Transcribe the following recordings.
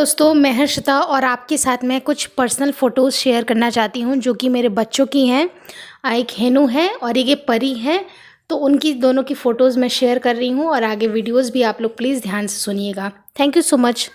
दोस्तों, मैं हर्षिता और आपके साथ मैं कुछ पर्सनल फ़ोटोज़ शेयर करना चाहती हूँ जो कि मेरे बच्चों की हैं। एक हेनू है और एक ये परी है। तो उनकी दोनों की फ़ोटोज़ मैं शेयर कर रही हूँ और आगे वीडियोज़ भी आप लोग प्लीज़ ध्यान से सुनिएगा। Thank you so much.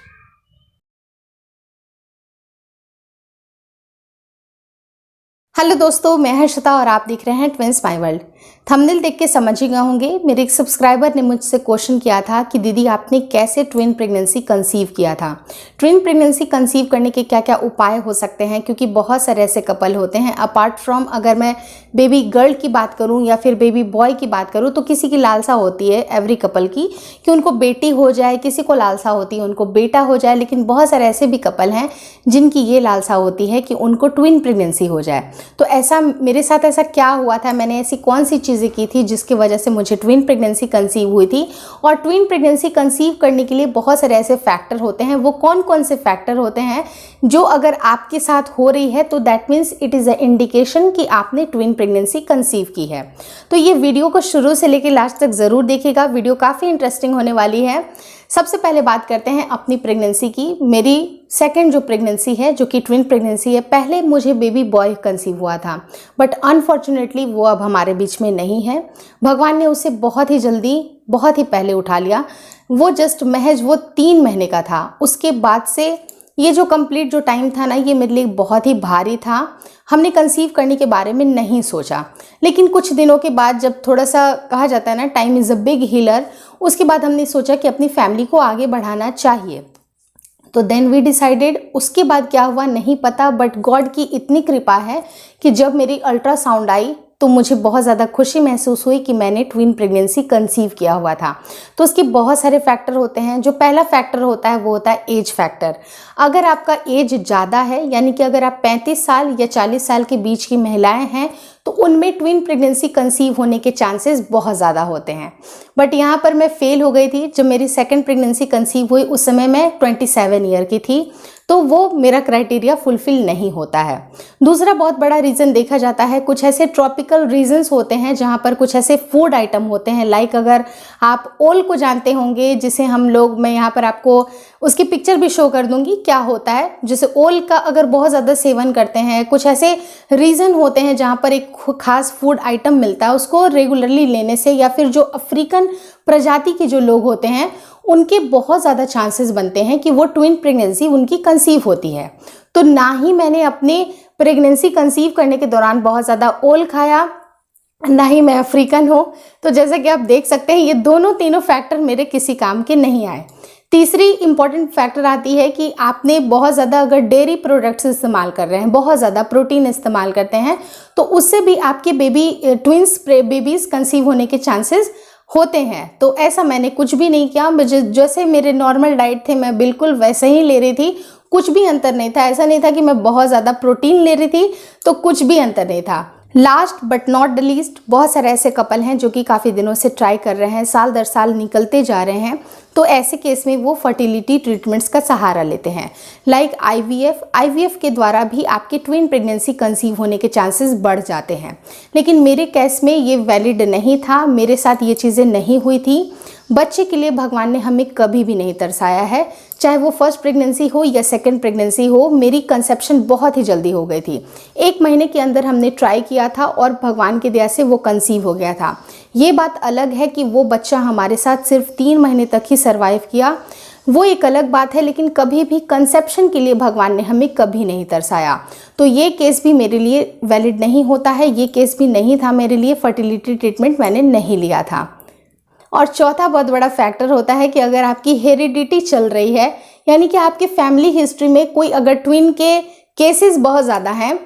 Hello दोस्तों, मैं हर्षिता और आप देख रहे हैं ट्विंस माय वर्ल्ड। थंबनेल देख के समझ ही गए होंगे, मेरे एक सब्सक्राइबर ने मुझसे क्वेश्चन किया था कि दीदी आपने कैसे ट्विन प्रेगनेंसी कंसीव किया था। ट्विन प्रेगनेंसी कंसीव करने के क्या क्या उपाय हो सकते हैं, क्योंकि बहुत सारे ऐसे कपल होते हैं। अपार्ट फ्रॉम अगर मैं बेबी गर्ल की बात करूं या फिर बेबी बॉय की बात करूं तो किसी की लालसा होती है एवरी कपल की कि उनको बेटी हो जाए, किसी को लालसा होती है उनको बेटा हो जाए। लेकिन बहुत सारे ऐसे भी कपल हैं जिनकी ये लालसा होती है कि उनको ट्विन प्रेगनेंसी हो जाए। तो ऐसा मेरे साथ ऐसा क्या हुआ था, मैंने ऐसी कौन सी चीज़ें की थी जिसकी वजह से मुझे ट्विन प्रेगनेंसी कंसीव हुई थी। और ट्विन प्रेगनेंसी कंसीव करने के लिए बहुत सारे ऐसे फैक्टर होते हैं। वो कौन कौन से फैक्टर होते हैं जो अगर आपके साथ हो रही है तो that means it is a indication कि आपने ट्विन प्रेगनेंसी कंसीव की है। तो ये वीडियो को शुरू से लेकर लास्ट तक ज़रूर देखिएगा, वीडियो काफ़ी इंटरेस्टिंग होने वाली है। सबसे पहले बात करते हैं अपनी प्रेगनेंसी की। मेरी सेकंड जो प्रेगनेंसी है, जो कि ट्विन प्रेगनेंसी है, पहले मुझे बेबी बॉय कंसीव हुआ था बट अनफॉर्चुनेटली वो अब हमारे बीच में नहीं है। भगवान ने उसे बहुत ही जल्दी, बहुत ही पहले उठा लिया। वो जस्ट महज वो 3 महीने का था। उसके बाद से ये जो कंप्लीट जो टाइम था ना, ये मेरे लिए बहुत ही भारी था। हमने कंसीव करने के बारे में नहीं सोचा, लेकिन कुछ दिनों के बाद जब थोड़ा सा कहा जाता है ना, time is a big healer, उसके बाद हमने सोचा कि अपनी फैमिली को आगे बढ़ाना चाहिए। तो देन वी डिसाइडेड। उसके बाद क्या हुआ नहीं पता, बट गॉड की इतनी कृपा है कि जब मेरी अल्ट्रासाउंड आई तो मुझे बहुत ज़्यादा खुशी महसूस हुई कि मैंने ट्विन प्रेगनेंसी कंसीव किया हुआ था। तो उसके बहुत सारे फैक्टर होते हैं। जो पहला फैक्टर होता है वो होता है एज फैक्टर। अगर आपका एज ज़्यादा है, यानी कि अगर आप 35 साल या 40 साल के बीच की महिलाएं हैं, तो उनमें ट्विन प्रेगनेंसी कंसीव होने के चांसेस बहुत ज़्यादा होते हैं। बट यहाँ पर मैं फेल हो गई थी। जब मेरी सेकेंड प्रेगनेंसी कंसीव हुई उस समय मैं 27 ईयर की थी, तो वो मेरा क्राइटेरिया फुलफिल नहीं होता है। दूसरा बहुत बड़ा रीज़न देखा जाता है, कुछ ऐसे ट्रॉपिकल रीजन्स होते हैं जहाँ पर कुछ ऐसे फूड आइटम होते हैं। लाइक अगर आप ओल को जानते होंगे, जिसे हम लोग, मैं यहाँ पर आपको उसकी पिक्चर भी शो कर दूंगी क्या होता है। जैसे ओल का अगर बहुत ज़्यादा सेवन करते हैं, कुछ ऐसे रीज़न होते हैं जहाँ पर एक खास फूड आइटम मिलता है, उसको रेगुलरली लेने से, या फिर जो अफ्रीकन प्रजाति के जो लोग होते हैं उनके बहुत ज़्यादा चांसेस बनते हैं कि वो ट्विन प्रेगनेंसी उनकी कंसीव होती है। तो ना ही मैंने अपने प्रेगनेंसी कंसीव करने के दौरान बहुत ज़्यादा ओल खाया, ना ही मैं अफ्रीकन हूँ। तो जैसे कि आप देख सकते हैं, ये तीनों फैक्टर मेरे किसी काम के नहीं आए। तीसरी इंपॉर्टेंट फैक्टर आती है कि आपने बहुत ज़्यादा अगर डेयरी प्रोडक्ट्स इस्तेमाल कर रहे हैं, बहुत ज़्यादा प्रोटीन इस्तेमाल करते हैं, तो उससे भी आपके ट्विंस बेबीज़ कंसीव होने के चांसेस होते हैं। तो ऐसा मैंने कुछ भी नहीं किया। मुझे जैसे मेरे नॉर्मल डाइट थे मैं बिल्कुल वैसे ही ले रही थी, कुछ भी अंतर नहीं था। ऐसा नहीं था कि मैं बहुत ज़्यादा प्रोटीन ले रही थी तो कुछ भी अंतर नहीं था। Last but not the least, बहुत सारे ऐसे कपल हैं जो कि काफ़ी दिनों से ट्राई कर रहे हैं, साल दर साल निकलते जा रहे हैं। तो ऐसे केस में वो फर्टिलिटी ट्रीटमेंट्स का सहारा लेते हैं, लाइक आईवीएफ के द्वारा भी आपकी ट्विन प्रेगनेंसी कंसीव होने के चांसेस बढ़ जाते हैं। लेकिन मेरे केस में ये वैलिड नहीं था, मेरे साथ ये चीज़ें नहीं हुई थी। बच्चे के लिए भगवान ने हमें कभी भी नहीं तरसाया है, चाहे वो फर्स्ट प्रेगनेंसी हो या सेकंड प्रेगनेंसी हो। मेरी कंसेप्शन बहुत ही जल्दी हो गई थी। 1 महीने के अंदर हमने ट्राई किया था और भगवान की दया से वो कंसीव हो गया था। ये बात अलग है कि वो बच्चा हमारे साथ सिर्फ 3 महीने तक ही सर्वाइव किया, वो एक अलग बात है। लेकिन कभी भी कंसेप्शन के लिए भगवान ने हमें कभी नहीं तरसाया। तो ये केस भी मेरे लिए वैलिड नहीं होता है, ये केस भी नहीं था मेरे लिए। फर्टिलिटी ट्रीटमेंट मैंने नहीं लिया था। और चौथा बहुत बड़ा फैक्टर होता है कि अगर आपकी हेरिडिटी चल रही है, यानी कि आपके फैमिली हिस्ट्री में कोई अगर ट्विन के केसेस बहुत ज़्यादा हैं,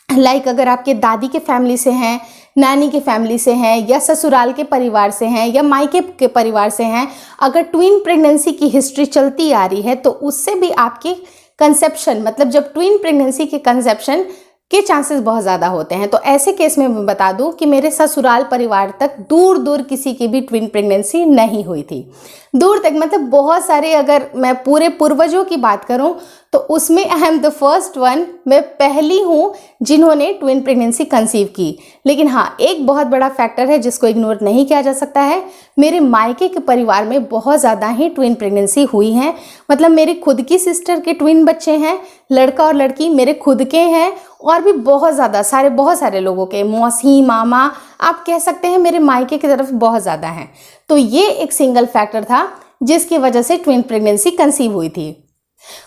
लाइक अगर आपके दादी के फैमिली से हैं, नानी के फैमिली से हैं, या ससुराल के परिवार से हैं, या मायके के परिवार से हैं, अगर ट्विन प्रेगनेंसी की हिस्ट्री चलती आ रही है तो उससे भी आपकी कंसेप्शन, मतलब जब ट्विन प्रेगनेंसी की कंसेप्शन के चांसेस बहुत ज़्यादा होते हैं। तो ऐसे केस में मैं बता दूं कि मेरे ससुराल परिवार तक दूर दूर किसी की भी ट्विन प्रेगनेंसी नहीं हुई थी। दूर तक मतलब बहुत सारे, अगर मैं पूरे पूर्वजों की बात करूं तो उसमें I am the first one, मैं पहली हूं जिन्होंने ट्विन प्रेगनेंसी कंसीव की। लेकिन हाँ, एक बहुत बड़ा फैक्टर है जिसको इग्नोर नहीं किया जा सकता है, मेरे मायके के परिवार में बहुत ज़्यादा ही ट्विन प्रेगनेंसी हुई हैं। मतलब मेरी खुद की सिस्टर के ट्विन बच्चे हैं, लड़का और लड़की मेरे खुद के हैं, और भी बहुत ज़्यादा बहुत सारे लोगों के, मौसी मामा आप कह सकते हैं, मेरे मायके की तरफ बहुत ज़्यादा हैं। तो ये एक सिंगल फैक्टर था जिसकी वजह से ट्विन प्रेगनेंसी कंसीव हुई थी।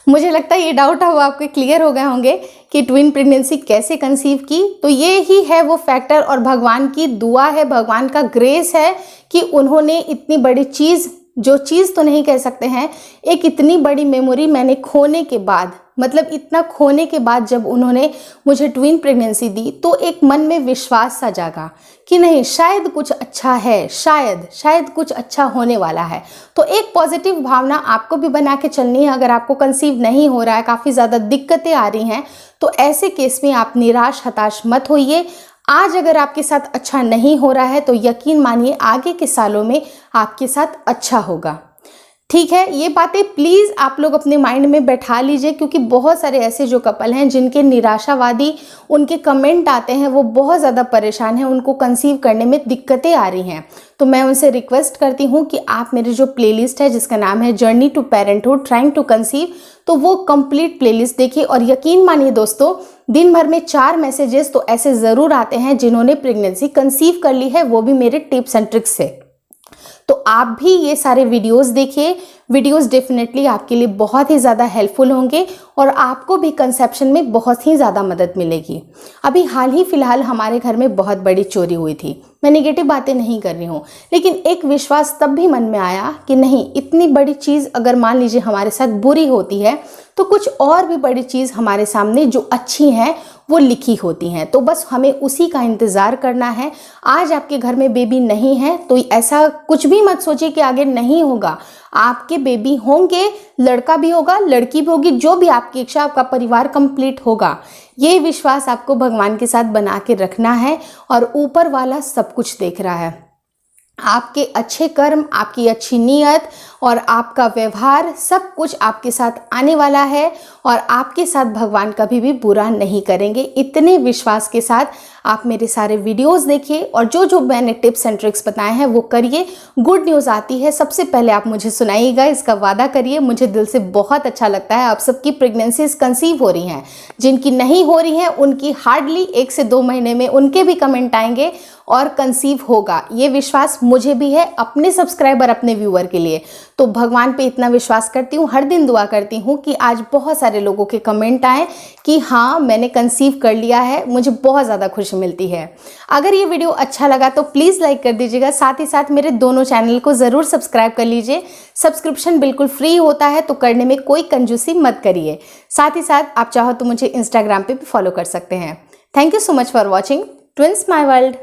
मुझे लगता है ये डाउट अब आपके क्लियर हो गए होंगे कि ट्विन प्रेगनेंसी कैसे कंसीव की। तो ये ही है वो फैक्टर, और भगवान की दुआ है, भगवान का ग्रेस है कि उन्होंने इतनी बड़ी चीज़, जो चीज़ तो नहीं कह सकते हैं, एक इतनी बड़ी मेमोरी मैंने खोने के बाद, मतलब इतना खोने के बाद जब उन्होंने मुझे ट्विन प्रेगनेंसी दी तो एक मन में विश्वास सा जागा कि नहीं, शायद कुछ अच्छा है, शायद कुछ अच्छा होने वाला है। तो एक पॉजिटिव भावना आपको भी बना के चलनी है। अगर आपको कंसीव नहीं हो रहा है, काफ़ी ज़्यादा दिक्कतें आ रही हैं, तो ऐसे केस में आप निराश हताश मत होइए। आज अगर आपके साथ अच्छा नहीं हो रहा है तो यकीन मानिए आगे के सालों में आपके साथ अच्छा होगा। ठीक है, ये बातें प्लीज़ आप लोग अपने माइंड में बैठा लीजिए, क्योंकि बहुत सारे ऐसे जो कपल हैं जिनके निराशावादी उनके कमेंट आते हैं, वो बहुत ज़्यादा परेशान हैं, उनको कंसीव करने में दिक्कतें आ रही हैं। तो मैं उनसे रिक्वेस्ट करती हूँ कि आप मेरी जो प्लेलिस्ट है जिसका नाम है journey to parenthood trying to conceive, तो वो कंप्लीट प्लेलिस्ट देखिए। और यकीन मानिए दोस्तों, दिन भर में 4 मैसेजेस तो ऐसे ज़रूर आते हैं जिन्होंने प्रेगनेंसी कंसीव कर ली है, वो भी मेरे टिप्स एंड ट्रिक्स से। तो आप भी ये सारे वीडियोस देखिए, वीडियोस डेफिनेटली आपके लिए बहुत ही ज़्यादा हेल्पफुल होंगे और आपको भी कंसेप्शन में बहुत ही ज़्यादा मदद मिलेगी। अभी हाल ही फिलहाल हमारे घर में बहुत बड़ी चोरी हुई थी। मैं नेगेटिव बातें नहीं कर रही हूँ, लेकिन एक विश्वास तब भी मन में आया कि नहीं, इतनी बड़ी चीज़ अगर मान लीजिए हमारे साथ बुरी होती है तो कुछ और भी बड़ी चीज़ हमारे सामने जो अच्छी हैं वो लिखी होती हैं। तो बस हमें उसी का इंतज़ार करना है। आज आपके घर में बेबी नहीं है तो ऐसा कुछ भी मत सोचिए कि आगे नहीं होगा। आपके बेबी होंगे, लड़का भी होगा, लड़की भी होगी, जो भी आपकी इच्छा, आपका परिवार कंप्लीट होगा। ये विश्वास आपको भगवान के साथ बना के रखना है, और ऊपर वाला सब कुछ देख रहा है। आपके अच्छे कर्म, आपकी अच्छी नीयत और आपका व्यवहार, सब कुछ आपके साथ आने वाला है, और आपके साथ भगवान कभी भी बुरा नहीं करेंगे। इतने विश्वास के साथ आप मेरे सारे वीडियोस देखिए, और जो जो मैंने टिप्स एंड ट्रिक्स बताए हैं वो करिए। गुड न्यूज़ आती है, सबसे पहले आप मुझे सुनाइएगा, इसका वादा करिए। मुझे दिल से बहुत अच्छा लगता है आप सबकी प्रेगनेंसीज कंसीव हो रही हैं। जिनकी नहीं हो रही हैं उनकी हार्डली 1 से 2 महीने में उनके भी कमेंट आएंगे और कंसीव होगा। ये विश्वास मुझे भी है, अपने सब्सक्राइबर, अपने व्यूअर के लिए। तो भगवान पे इतना विश्वास करती हूँ, हर दिन दुआ करती हूँ कि आज बहुत सारे लोगों के कमेंट आए कि हाँ मैंने कंसीव कर लिया है। मुझे बहुत ज़्यादा खुशी मिलती है। अगर ये वीडियो अच्छा लगा तो प्लीज़ लाइक कर दीजिएगा, साथ ही साथ मेरे दोनों चैनल को ज़रूर सब्सक्राइब कर लीजिए। सब्सक्रिप्शन बिल्कुल फ्री होता है, तो करने में कोई कंजूसी मत करिए। साथ ही साथ आप चाहो तो मुझे इंस्टाग्राम पे भी फॉलो कर सकते हैं। Thank you so much for watching twins my world.